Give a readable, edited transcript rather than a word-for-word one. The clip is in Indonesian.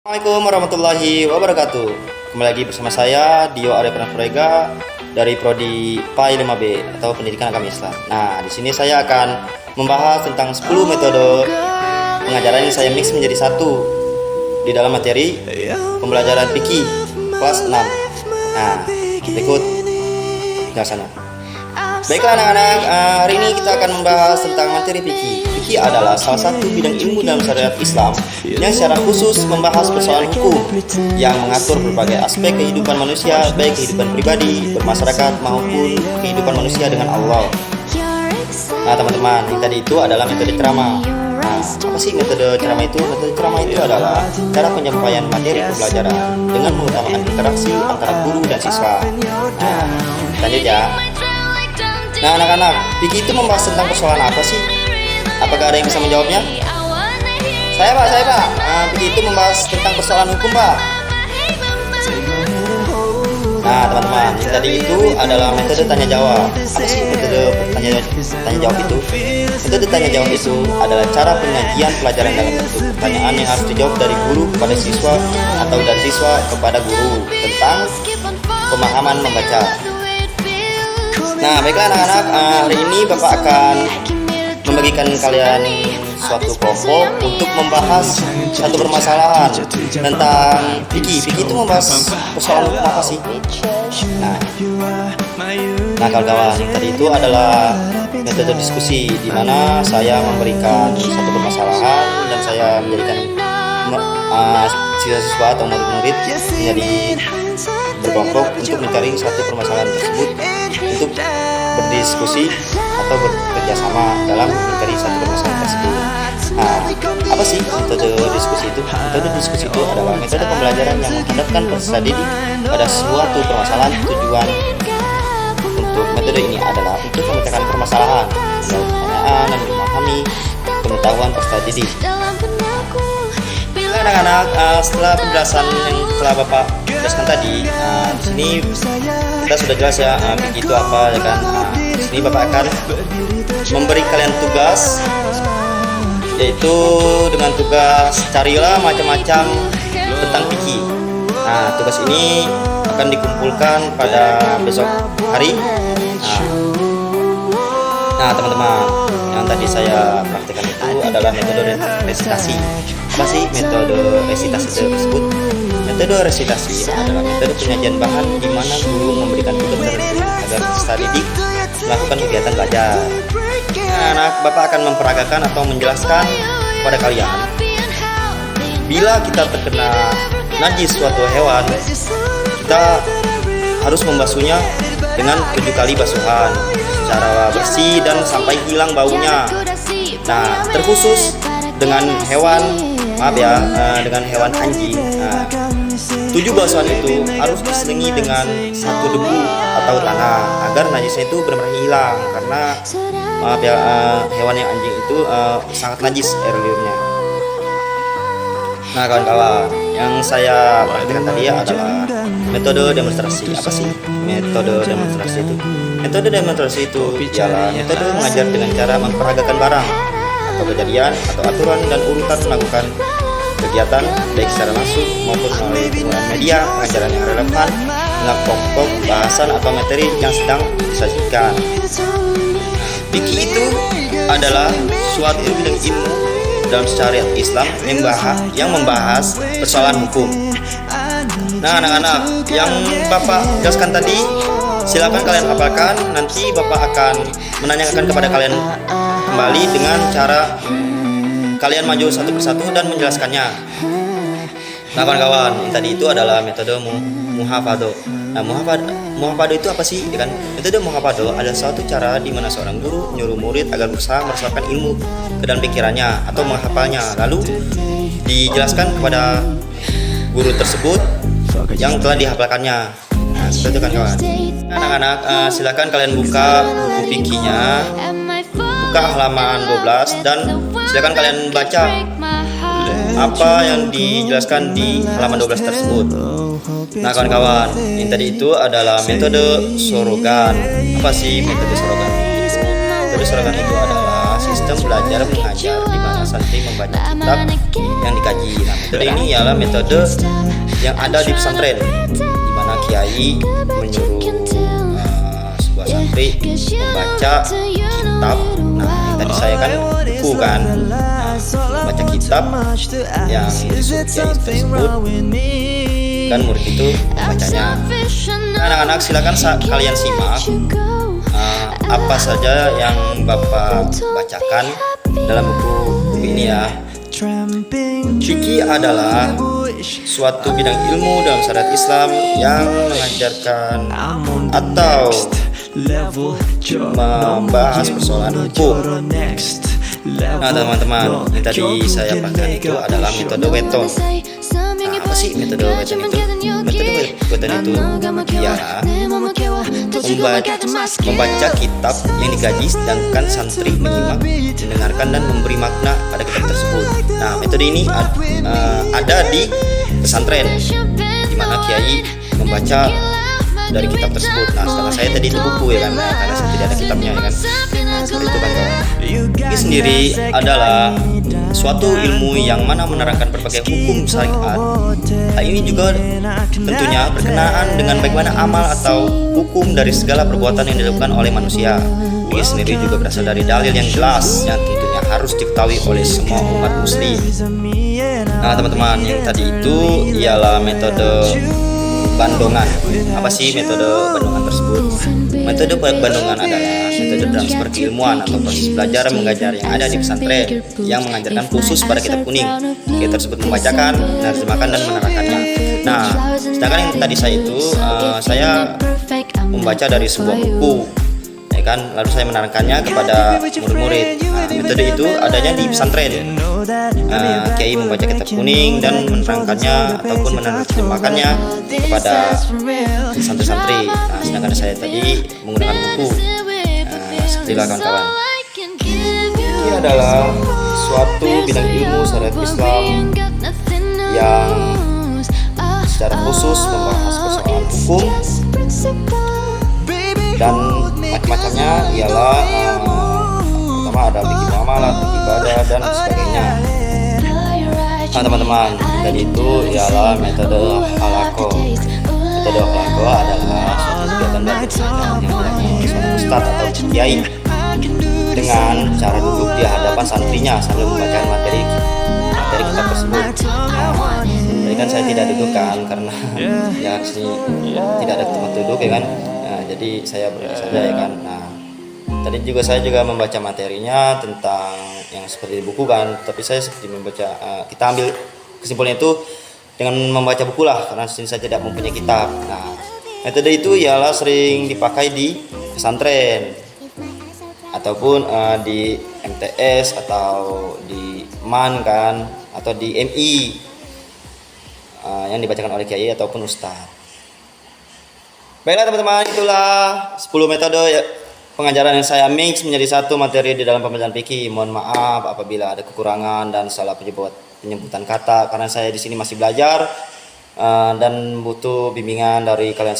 Assalamualaikum warahmatullahi wabarakatuh. Kembali lagi bersama saya Dio Arya Pranfurega dari Prodi PAI 5B atau Pendidikan Agama Islam. Nah, di sini saya akan membahas tentang 10 metode pengajaran yang saya mix menjadi satu di dalam materi pembelajaran fikih kelas 6. Nah, berikut penjelasannya. Baiklah anak-anak, hari ini kita akan membahas tentang materi fikih. Fikih adalah salah satu bidang ilmu dalam syariat Islam yang secara khusus membahas persoalan hukum yang mengatur berbagai aspek kehidupan manusia, baik kehidupan pribadi, bermasyarakat maupun kehidupan manusia dengan Allah. Nah teman-teman, yang tadi itu adalah metode ceramah. Nah, apa sih metode ceramah itu? Metode ceramah itu adalah cara penyampaian materi pembelajaran dengan mengutamakan interaksi antara guru dan siswa. Nah, lanjut ya. Nah anak-anak, fikih itu membahas tentang persoalan apa sih? Apakah ada yang bisa menjawabnya? Saya pak. Fikih itu membahas tentang persoalan hukum pak. Nah teman-teman, yang tadi itu adalah metode tanya jawab. Apa sih metode tanya jawab itu? Metode tanya jawab itu adalah cara penyajian pelajaran dalam bentuk pertanyaan yang harus dijawab dari guru kepada siswa atau dari siswa kepada guru tentang pemahaman membaca. Nah baiklah anak-anak, hari ini Bapak akan membagikan kalian suatu kelompok untuk membahas satu permasalahan tentang fikih. Fikih itu membahas persoalan hukum apa sih? Nah kawan-kawan, tadi itu adalah metode diskusi di mana saya memberikan satu permasalahan dan saya menjadikan siswa-siswa atau murid-murid menjadi berkelompok untuk mencari satu permasalahan tersebut untuk berdiskusi atau bekerja sama dalam mencari satu permasalahan tersebut. Nah, apa sih metode diskusi itu? Metode diskusi itu adalah metode pembelajaran yang menghadapkan peserta didik pada suatu permasalahan. Tujuan untuk metode ini adalah untuk memecahkan permasalahan, menjawab pertanyaan dan memahami pengetahuan peserta didik. Anak-anak, setelah penjelasan yang telah Bapak jelaskan tadi, di sini kita sudah jelas ya fikih itu apa ya kan. Di sini Bapak akan memberi kalian tugas, yaitu dengan tugas carilah macam-macam tentang fikih. Nah, tugas ini akan dikumpulkan pada besok hari. Nah teman-teman, yang tadi saya praktekkan itu adalah metode resitasi. Apa sih metode resitasi tersebut? Metode resitasi adalah metode penyajian bahan di mana guru memberikan tugas tertentu agar peserta didik melakukan kegiatan belajar. Nah, anak Bapak akan memperagakan atau menjelaskan kepada kalian, bila kita terkena najis suatu hewan, kita harus membasuhnya dengan 7 kali basuhan secara bersih dan sampai hilang baunya. Nah, terkhusus dengan hewan, dengan hewan anjing. Nah, 7 basuhan itu harus diselingi dengan 1 debu atau tanah agar najisnya itu benar-benar hilang, karena hewan yang anjing itu sangat najis air liurnya. Nah kawan-kawan, yang saya praktikkan tadi adalah metode demonstrasi. Apa sih metode demonstrasi itu? Metode demonstrasi itu ialah metode mengajar dengan cara memperagakan barang atau kejadian atau aturan dan urutan melakukan kegiatan baik secara langsung maupun melalui penggunaan media pengajaran yang relevan dengan pokok bahasan atau materi yang sedang disajikan. Fikih itu adalah suatu bidang ilmu dalam syariat Islam yang membahas persoalan hukum. Nah anak-anak, yang Bapak jelaskan tadi silakan kalian hafalkan. Nanti Bapak akan menanyakan kepada kalian kembali dengan cara kalian maju satu persatu dan menjelaskannya. Nah kawan-kawan, yang tadi itu adalah metode muhafadho. Nah muhafadho itu apa sih? Ya kan? Metode muhafadho adalah suatu cara di mana seorang guru menyuruh murid agar berusaha meresapkan ilmu ke dalam pikirannya atau menghafalnya, lalu dijelaskan kepada guru tersebut yang telah dihafalkannya. Nah seperti itu kan kawan. Anak-anak, silakan kalian buka buku fikihnya, buka halaman 12 dan silakan kalian baca apa yang dijelaskan di halaman 12 tersebut. Nah kawan-kawan, yang tadi itu adalah metode sorogan. Apa sih metode sorogan itu? Metode sorogan itu adalah sistem belajar mengajar di mana santri membaca kitab yang dikaji. Nah, metode ini ialah metode yang ada di pesantren, di mana kiai menyuruh sebuah santri membaca kitab. Nah, yang tadi saya kan buku kan, membaca kitab yang disuruh kiai tersebut, dan murid itu membacanya. Nah, anak-anak silakan kalian simak apa saja yang Bapak bacakan dalam buku ini ya. Fikih adalah suatu bidang ilmu dalam syariat Islam yang mengajarkan atau membahas persoalan hukum. Nah, teman-teman, yang tadi saya pakai itu adalah metode Weton. Nah, apa sih metode Weton itu? Metode Weton itu ya membaca kitab yang dikaji, sedangkan santri menyimak, mendengarkan dan memberi makna pada kitab tersebut. Nah, metode ini ada di pesantren, di mana kiai membaca dari kitab tersebut. Nah, setelah saya tadi itu buku ya kan, karena saya tidak ada kitabnya ya kan. Nah, seperti itu kan kawan. Ini sendiri adalah suatu ilmu yang mana menerangkan berbagai hukum syariat. Hal ini juga tentunya berkenaan dengan bagaimana amal atau hukum dari segala perbuatan yang dilakukan oleh manusia. Ini sendiri juga berasal dari dalil yang jelas yang tentunya harus diketahui oleh semua umat muslim. Nah, teman-teman, yang tadi itu ialah metode Bandongan. Apa sih metode Bandongan tersebut? Metode Bandongan adalah metode transfer keilmuan atau proses belajar mengajar yang ada di pesantren yang mengajarkan khusus pada kitab kuning. Kitab tersebut membacakan, menerjemahkan dan menerangkannya. Nah, sedangkan yang tadi saya membaca dari sebuah buku, ya kan, lalu saya menerangkannya kepada murid-murid. Nah, metode itu adanya di pesantren. Kiai membaca kitab kuning dan menerangkannya ataupun menerjemahkannya kepada santri-santri. Nah, sedangkan saya tadi menggunakan buku. Sepertilah kawan-kawan. Ini adalah suatu bidang ilmu syariat Islam yang secara khusus membahas persoalan hukum dan macam-macamnya, ialah pertama ada fikih muamalah, fikih ibadah dan sebagainya. Nah, teman-teman, tadi itu ialah metode halaqah. Metode halaqah adalah suatu kegiatan belajar yang dilakukan suatu ustadz atau kiai dengan cara duduk di hadapan santrinya sambil membacakan materi kitab tersebut. Nah, jadi kan saya tidak duduk kan, karena ya sini tidak ada tempat duduk ya kan. Nah, jadi saya berdiri saja ya kan. Nah, tadi juga saya membaca materinya tentang yang seperti di buku kan, tapi saya seperti membaca, kita ambil kesimpulannya itu dengan membaca buku lah, karena sini saya tidak mempunyai kitab. Nah, metode itu ialah sering dipakai di pesantren ataupun di MTS atau di MAN kan, atau di MI yang dibacakan oleh kiai ataupun ustadz. Baiklah teman-teman, itulah 10 metode pengajaran yang saya mix menjadi satu materi di dalam pembelajaran fikih. Mohon maaf apabila ada kekurangan dan salah penyebutan kata, karena saya di sini masih belajar dan butuh bimbingan dari kalian.